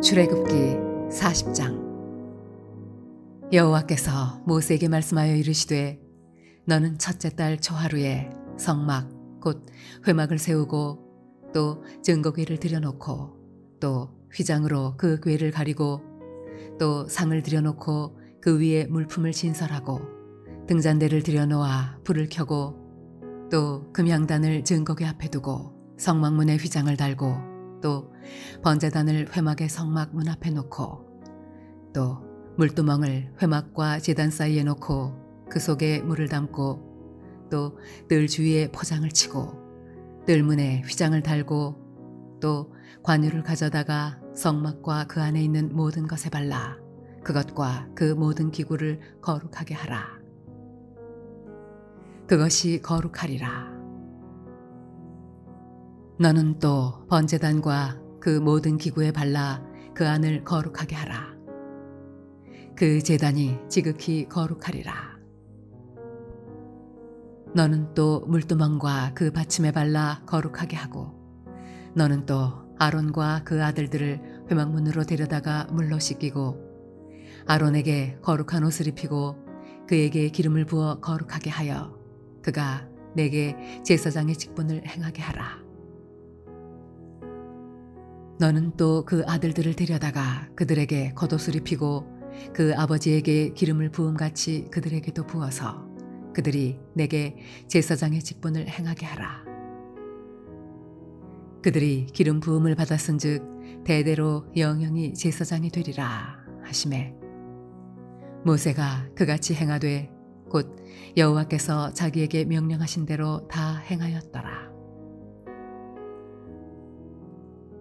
출애굽기 40장. 여호와께서 모세에게 말씀하여 이르시되 너는 첫째 달 초하루에 성막 곧 회막을 세우고 또 증거궤를 들여놓고 또 휘장으로 그 궤를 가리고 또 상을 들여놓고 그 위에 물품을 진설하고 등잔대를 들여놓아 불을 켜고 또 금향단을 증거궤 앞에 두고 성막문에 휘장을 달고 또 번제단을 회막의 성막 문 앞에 놓고 또 물두멍을 회막과 제단 사이에 놓고 그 속에 물을 담고 또 뜰 주위에 포장을 치고 뜰문에 휘장을 달고 또 관유를 가져다가 성막과 그 안에 있는 모든 것에 발라 그것과 그 모든 기구를 거룩하게 하라. 그것이 거룩하리라. 너는 또 번제단과 그 모든 기구에 발라 그 안을 거룩하게 하라. 그 제단이 지극히 거룩하리라. 너는 또 물두멍과 그 받침에 발라 거룩하게 하고 너는 또 아론과 그 아들들을 회막문으로 데려다가 물로 씻기고 아론에게 거룩한 옷을 입히고 그에게 기름을 부어 거룩하게 하여 그가 내게 제사장의 직분을 행하게 하라. 너는 또 그 아들들을 데려다가 그들에게 겉옷을 입히고 그 아버지에게 기름을 부음같이 그들에게도 부어서 그들이 내게 제사장의 직분을 행하게 하라. 그들이 기름 부음을 받았은즉 대대로 영영이 제사장이 되리라 하시매 모세가 그같이 행하되 곧 여호와께서 자기에게 명령하신 대로 다 행하였더라.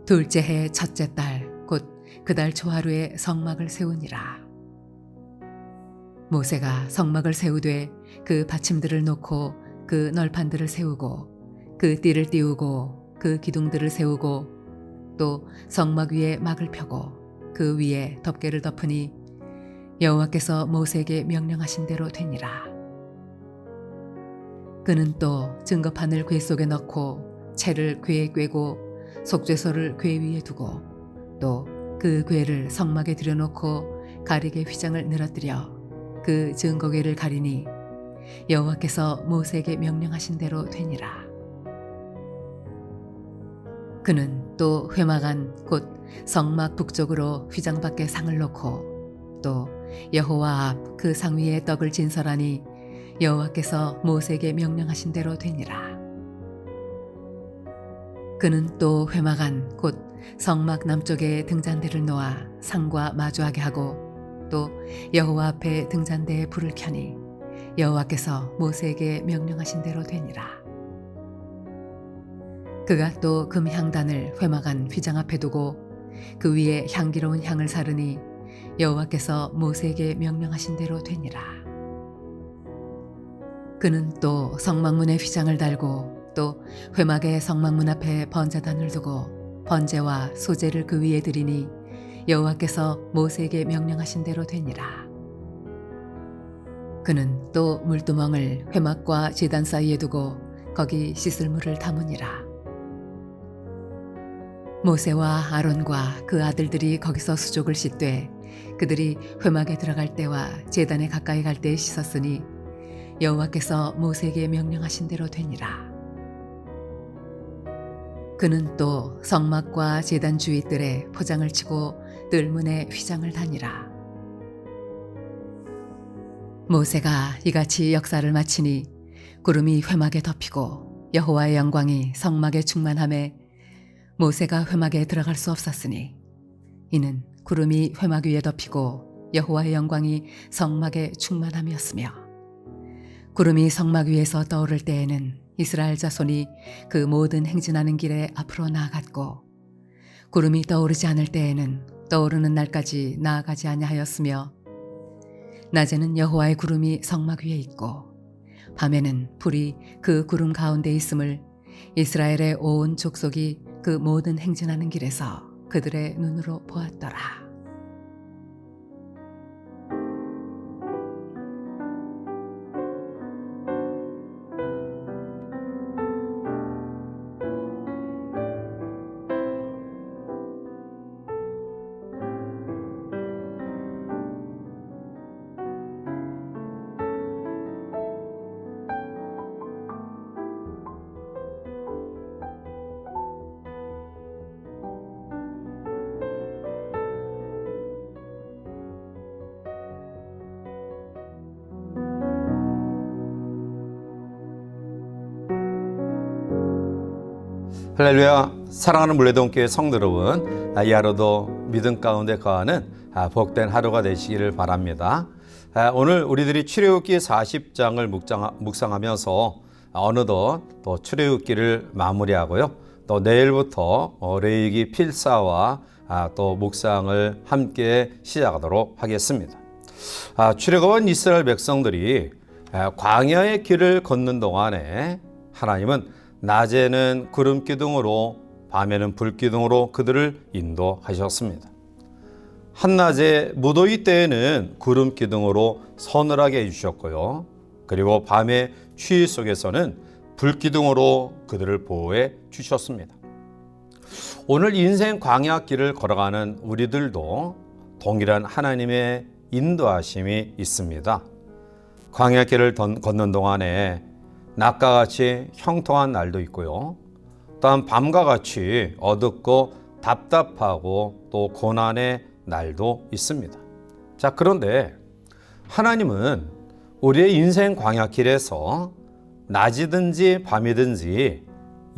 둘째 해 첫째 달 곧 그 달 초하루에 성막을 세우니라. 모세가 성막을 세우되 그 받침들을 놓고 그 널판들을 세우고 그 띠를 띄우고 그 기둥들을 세우고 또 성막 위에 막을 펴고 그 위에 덮개를 덮으니 여호와께서 모세에게 명령하신 대로 되니라. 그는 또 증거판을 궤 속에 넣고 채를 궤에 꿰고 속죄소를 궤 위에 두고 또 그 궤를 성막에 들여놓고 가리개 휘장을 늘어뜨려 그 증거궤를 가리니 여호와께서 모세에게 명령하신 대로 되니라. 그는 또 회막 안 곧 성막 북쪽으로 휘장 밖에 상을 놓고 또 여호와 앞 그 상 위에 떡을 진설하니 여호와께서 모세에게 명령하신 대로 되니라. 그는 또 회막 안 곧 성막 남쪽에 등잔대를 놓아 상과 마주하게 하고 또 여호와 앞에 등잔대에 불을 켜니 여호와께서 모세에게 명령하신 대로 되니라. 그가 또 금향단을 회막 안 휘장 앞에 두고 그 위에 향기로운 향을 사르니 여호와께서 모세에게 명령하신 대로 되니라. 그는 또 성막문에 휘장을 달고 또 회막의 성막문 앞에 번제단을 두고 번제와 소제를 그 위에 드리니 여호와께서 모세에게 명령하신 대로 되니라. 그는 또 물두멍을 회막과 제단 사이에 두고 거기 씻을 물을 담으니라. 모세와 아론과 그 아들들이 거기서 수족을 씻되 그들이 회막에 들어갈 때와 제단에 가까이 갈 때에 씻었으니 여호와께서 모세에게 명령하신 대로 되니라. 그는 또 성막과 제단 주위 뜰에 포장을 치고 뜰문에 휘장을 다니라. 모세가 이같이 역사를 마치니 구름이 회막에 덮이고 여호와의 영광이 성막에 충만하매 모세가 회막에 들어갈 수 없었으니 이는 구름이 회막 위에 덮이고 여호와의 영광이 성막에 충만함이었으며 구름이 성막 위에서 떠오를 때에는 이스라엘 자손이 그 모든 행진하는 길에 앞으로 나아갔고 구름이 떠오르지 않을 때에는 떠오르는 날까지 나아가지 아니하였으며 낮에는 여호와의 구름이 성막 위에 있고 밤에는 불이 그 구름 가운데 있음을 이스라엘의 온 족속이 그 모든 행진하는 길에서 그들의 눈으로 보았더라. 할렐루야. 사랑하는 물레동교회 성도 여러분, 이 하루도 믿음 가운데 거하는 복된 하루가 되시기를 바랍니다. 오늘 우리들이 출애굽기 40장을 묵상하면서 어느덧 또 출애굽기를 마무리하고요, 또 내일부터 레위기 필사와 또 묵상을 함께 시작하도록 하겠습니다. 출애굽한 이스라엘 백성들이 광야의 길을 걷는 동안에 하나님은 낮에는 구름 기둥으로 밤에는 불 기둥으로 그들을 인도하셨습니다. 한낮에 무더위 때에는 구름 기둥으로 서늘하게 해주셨고요, 그리고 밤에 추위 속에서는 불 기둥으로 그들을 보호해 주셨습니다. 오늘 인생 광야 길을 걸어가는 우리들도 동일한 하나님의 인도하심이 있습니다. 광야 길을 걷는 동안에 낮과 같이 형통한 날도 있고요, 또한 밤과 같이 어둡고 답답하고 또 고난의 날도 있습니다. 자, 그런데 하나님은 우리의 인생 광야길에서 낮이든지 밤이든지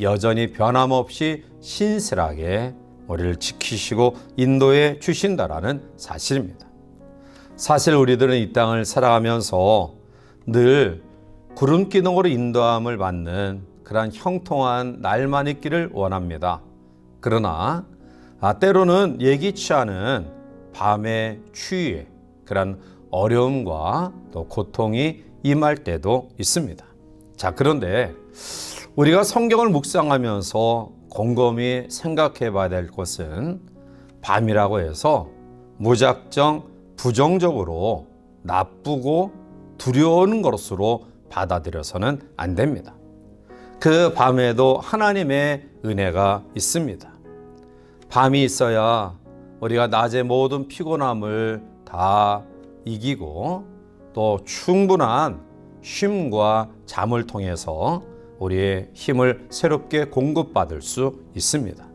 여전히 변함없이 신실하게 우리를 지키시고 인도해 주신다라는 사실입니다. 사실 우리들은 이 땅을 살아가면서 늘 구름 기둥으로 인도함을 받는 그러한 형통한 날만 있기를 원합니다. 그러나 때로는 예기치 않은 밤의 추위에 그러한 어려움과 또 고통이 임할 때도 있습니다. 자, 그런데 우리가 성경을 묵상하면서 곰곰이 생각해 봐야 될 것은 밤이라고 해서 무작정 부정적으로 나쁘고 두려운 것으로 받아들여서는 안 됩니다. 그 밤에도 하나님의 은혜가 있습니다. 밤이 있어야 우리가 낮의 모든 피곤함을 다 이기고 또 충분한 쉼과 잠을 통해서 우리의 힘을 새롭게 공급받을 수 있습니다.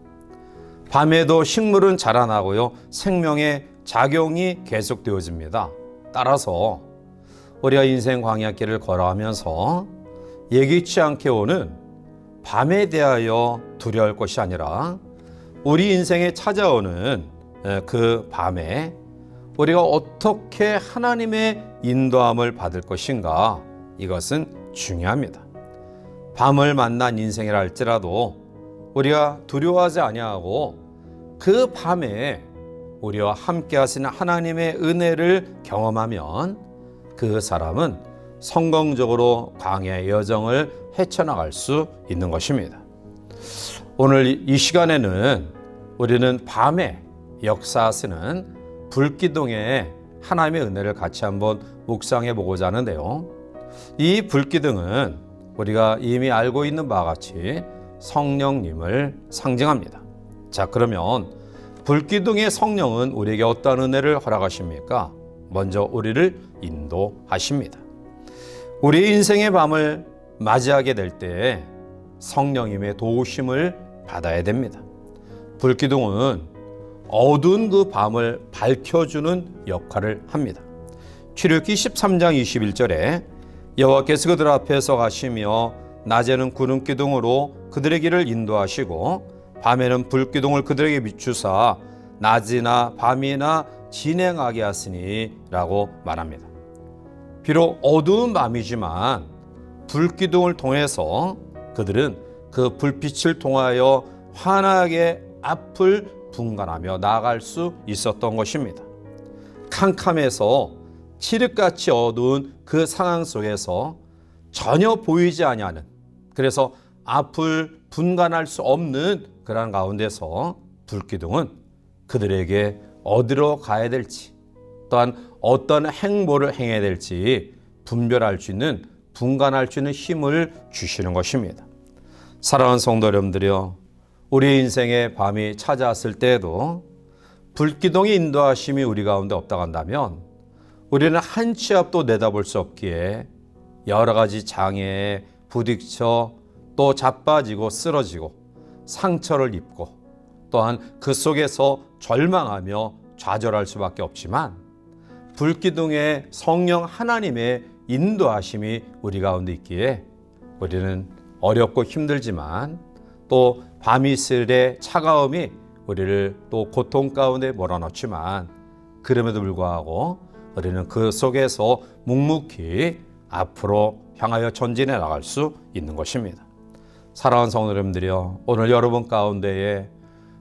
밤에도 식물은 자라나고요, 생명의 작용이 계속되어집니다. 따라서 우리가 인생 광야길을 걸어가면서 예기치 않게 오는 밤에 대하여 두려울 것이 아니라 우리 인생에 찾아오는 그 밤에 우리가 어떻게 하나님의 인도함을 받을 것인가, 이것은 중요합니다. 밤을 만난 인생이라 할지라도 우리가 두려워하지 아니하고 그 밤에 우리와 함께 하시는 하나님의 은혜를 경험하면 그 사람은 성공적으로 광야의 여정을 헤쳐나갈 수 있는 것입니다. 오늘 이 시간에는 우리는 밤에 역사하시는 불기둥의 하나님의 은혜를 같이 한번 묵상해 보고자 하는데요, 이 불기둥은 우리가 이미 알고 있는 바와 같이 성령님을 상징합니다. 자, 그러면 불기둥의 성령은 우리에게 어떤 은혜를 허락하십니까? 먼저 우리를 인도하십니다. 우리 인생의 밤을 맞이하게 될 때 성령님의 도우심을 받아야 됩니다. 불기둥은 어두운 그 밤을 밝혀주는 역할을 합니다. 출애굽기 13장 21절에 여호와께서 그들 앞에서 가시며 낮에는 구름 기둥으로 그들의 길을 인도하시고 밤에는 불기둥을 그들에게 비추사 낮이나 밤이나 진행하게 하시니 라고 말합니다. 비록 어두운 밤이지만 불기둥을 통해서 그들은 그 불빛을 통하여 환하게 앞을 분간하며 나아갈 수 있었던 것입니다. 캄캄해서 칠흑같이 어두운 그 상황 속에서 전혀 보이지 아니하는, 그래서 앞을 분간할 수 없는 그런 가운데서 불기둥은 그들에게 어디로 가야 될지, 또한 어떤 행보를 행해야 될지 분별할 수 있는, 분간할 수 있는 힘을 주시는 것입니다. 사랑하는 성도 여러분들이요, 우리 인생의 밤이 찾아왔을 때에도 불기둥의 인도하심이 우리 가운데 없다고 한다면 우리는 한 치 앞도 내다볼 수 없기에 여러 가지 장애에 부딪혀 또 자빠지고 쓰러지고 상처를 입고 또한 그 속에서 절망하며 좌절할 수밖에 없지만, 불기둥의 성령 하나님의 인도하심이 우리 가운데 있기에 우리는 어렵고 힘들지만 또 밤이슬의 차가움이 우리를 또 고통 가운데 몰아넣지만 그럼에도 불구하고 우리는 그 속에서 묵묵히 앞으로 향하여 전진해 나갈 수 있는 것입니다. 사랑하는 성도 여러분들이요, 오늘 여러분 가운데에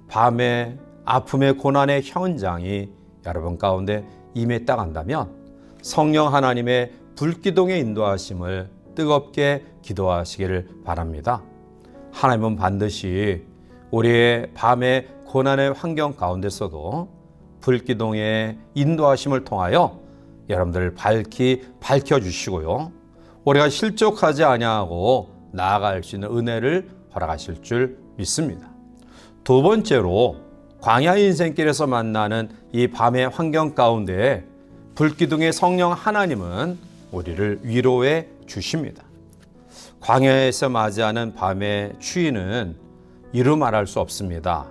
밤의 아픔의 고난의 현장이 여러분 가운데 임했다 간다면 성령 하나님의 불기둥의 인도하심을 뜨겁게 기도하시기를 바랍니다. 하나님은 반드시 우리의 밤의 고난의 환경 가운데서도 불기둥의 인도하심을 통하여 여러분들을 밝혀주시고요, 우리가 실족하지 아니하고 나아갈 수 있는 은혜를 허락하실 줄 믿습니다. 두 번째로 광야 인생길에서 만나는 이 밤의 환경 가운데 불기둥의 성령 하나님은 우리를 위로해 주십니다. 광야에서 맞이하는 밤의 추위는 이루 말할 수 없습니다.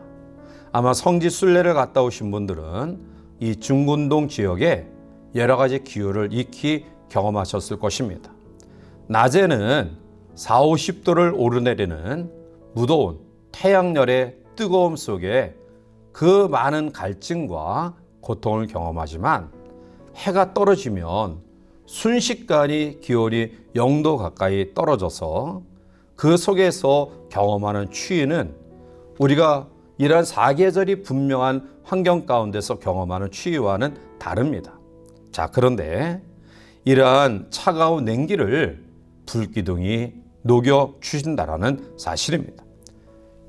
아마 성지 순례를 갔다 오신 분들은 이 중군동 지역에 여러 가지 기후를 익히 경험하셨을 것입니다. 낮에는 4, 50도를 오르내리는 무더운 태양열의 뜨거움 속에 그 많은 갈증과 고통을 경험하지만 해가 떨어지면 순식간에 기온이 0도 가까이 떨어져서 그 속에서 경험하는 추위는 우리가 이러한 사계절이 분명한 환경 가운데서 경험하는 추위와는 다릅니다. 자, 그런데 이러한 차가운 냉기를 불기둥이 녹여 주신다라는 사실입니다.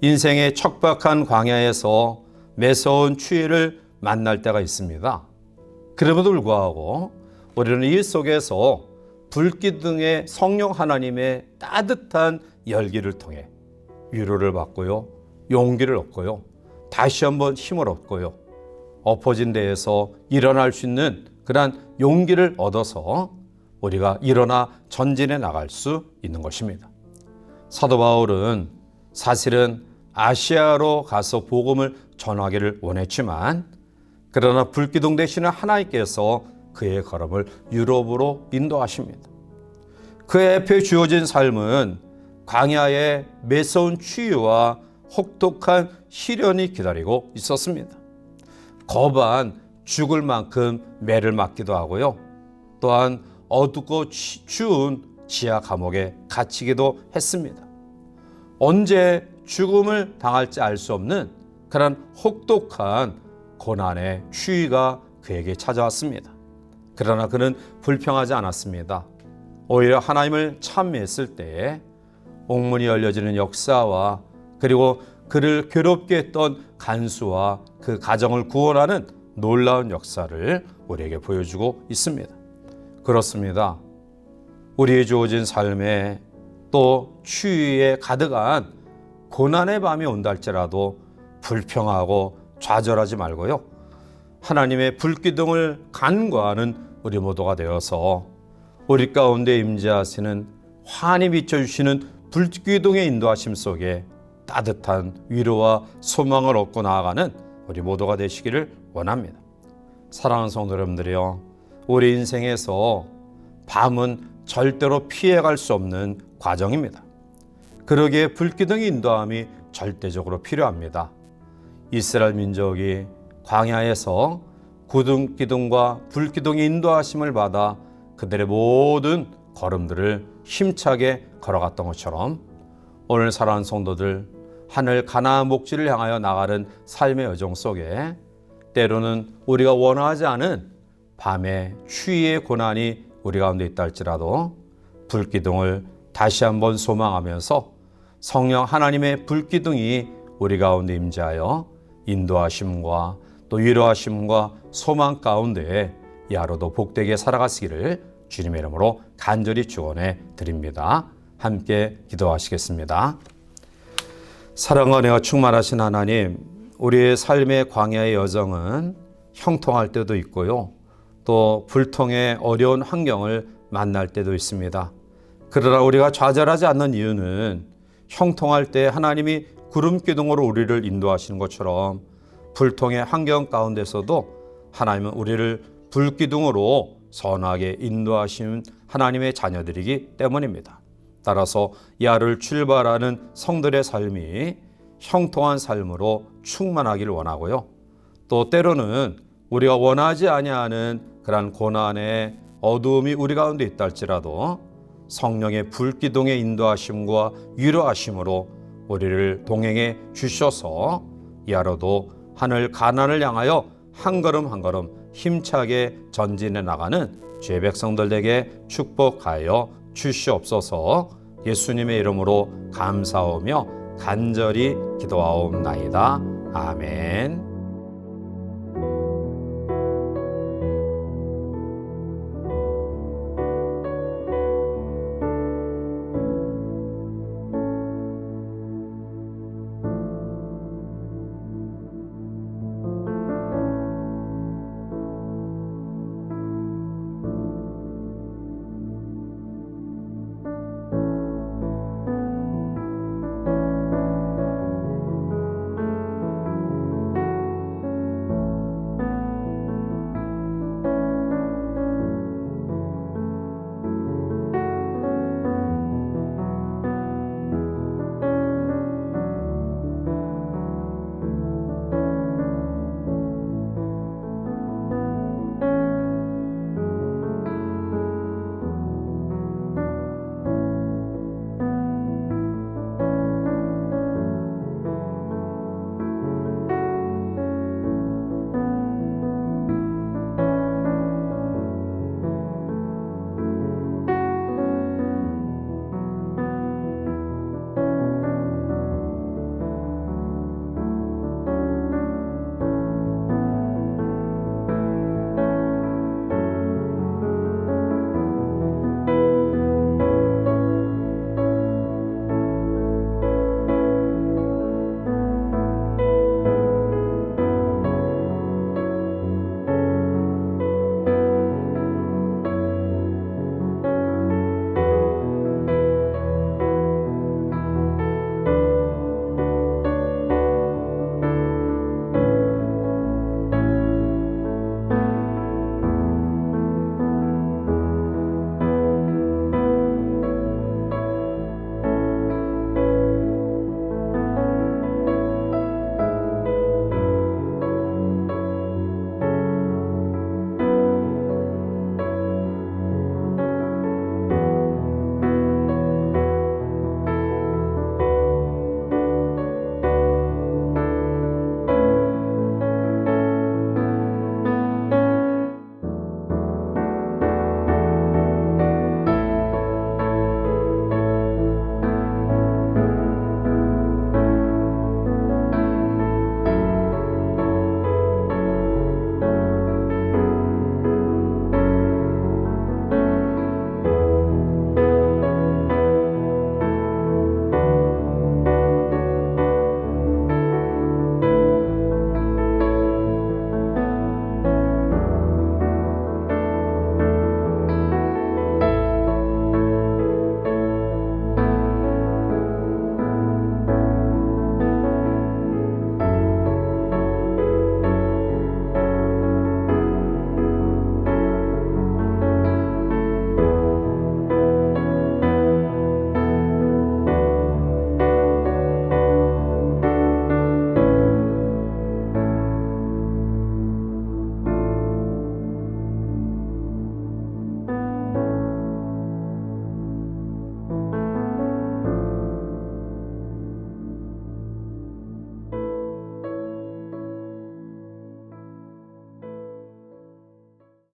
인생의 척박한 광야에서 매서운 추위를 만날 때가 있습니다. 그럼에도 불구하고 우리는 이 속에서 불기둥의 성령 하나님의 따뜻한 열기를 통해 위로를 받고요, 용기를 얻고요, 다시 한번 힘을 얻고요, 엎어진 데에서 일어날 수 있는 그러한 용기를 얻어서 우리가 일어나 전진해 나갈 수 있는 것입니다. 사도 바울은 사실은 아시아로 가서 복음을 전하기를 원했지만 그러나 불기둥 되시는 하나님께서 그의 걸음을 유럽으로 인도하십니다. 그의 앞에 주어진 삶은 광야의 매서운 추위와 혹독한 시련이 기다리고 있었습니다. 거반 죽을 만큼 매를 맞기도 하고요, 또한 어둡고 추운 지하 감옥에 갇히기도 했습니다. 언제 죽음을 당할지 알 수 없는 그런 혹독한 고난의 추위가 그에게 찾아왔습니다. 그러나 그는 불평하지 않았습니다. 오히려 하나님을 찬미했을 때에 옥문이 열려지는 역사와 그리고 그를 괴롭게 했던 간수와 그 가정을 구원하는 놀라운 역사를 우리에게 보여주고 있습니다. 그렇습니다. 우리의 주어진 삶에 또 추위에 가득한 고난의 밤이 온다 할지라도 불평하고 좌절하지 말고요, 하나님의 불기둥을 간구하는 우리 모두가 되어서 우리 가운데 임재하시는 환히 비춰주시는 불기둥의 인도하심 속에 따뜻한 위로와 소망을 얻고 나아가는 우리 모두가 되시기를 원합니다. 사랑하는 성도 여러분들이요, 우리 인생에서 밤은 절대로 피해갈 수 없는 과정입니다. 그러기에 불기둥의 인도함이 절대적으로 필요합니다. 이스라엘 민족이 광야에서 구름기둥과 불기둥의 인도하심을 받아 그들의 모든 걸음들을 힘차게 걸어갔던 것처럼 오늘 사랑하는 성도들, 하늘 가나안 목지를 향하여 나가는 삶의 여정 속에 때로는 우리가 원하지 않은 밤의 추위의 고난이 우리 가운데 있다 할지라도 불기둥을 다시 한번 소망하면서 성령 하나님의 불기둥이 우리 가운데 임재하여 인도하심과 또 위로하심과 소망 가운데 이 하루도 복되게 살아가시기를 주님의 이름으로 간절히 축원해 드립니다. 함께 기도하시겠습니다. 사랑과 은혜가 충만하신 하나님, 우리의 삶의 광야의 여정은 형통할 때도 있고요, 또 불통의 어려운 환경을 만날 때도 있습니다. 그러나 우리가 좌절하지 않는 이유는 형통할 때 하나님이 구름기둥으로 우리를 인도하시는 것처럼 불통의 환경 가운데서도 하나님은 우리를 불기둥으로 선하게 인도하시는 하나님의 자녀들이기 때문입니다. 따라서 야를 출발하는 성들의 삶이 형통한 삶으로 충만하길 원하고요. 또 때로는 우리가 원하지 아니하는 그러한 고난의 어두움이 우리 가운데 있다 할지라도 성령의 불기둥의 인도하심과 위로하심으로 우리를 동행해 주셔서 야로도 하늘 가나안을 향하여 한 걸음 한 걸음 힘차게 전진해 나가는 주의 백성들에게 축복하여 주시옵소서. 예수님의 이름으로 감사하며 간절히 기도하옵나이다. 아멘.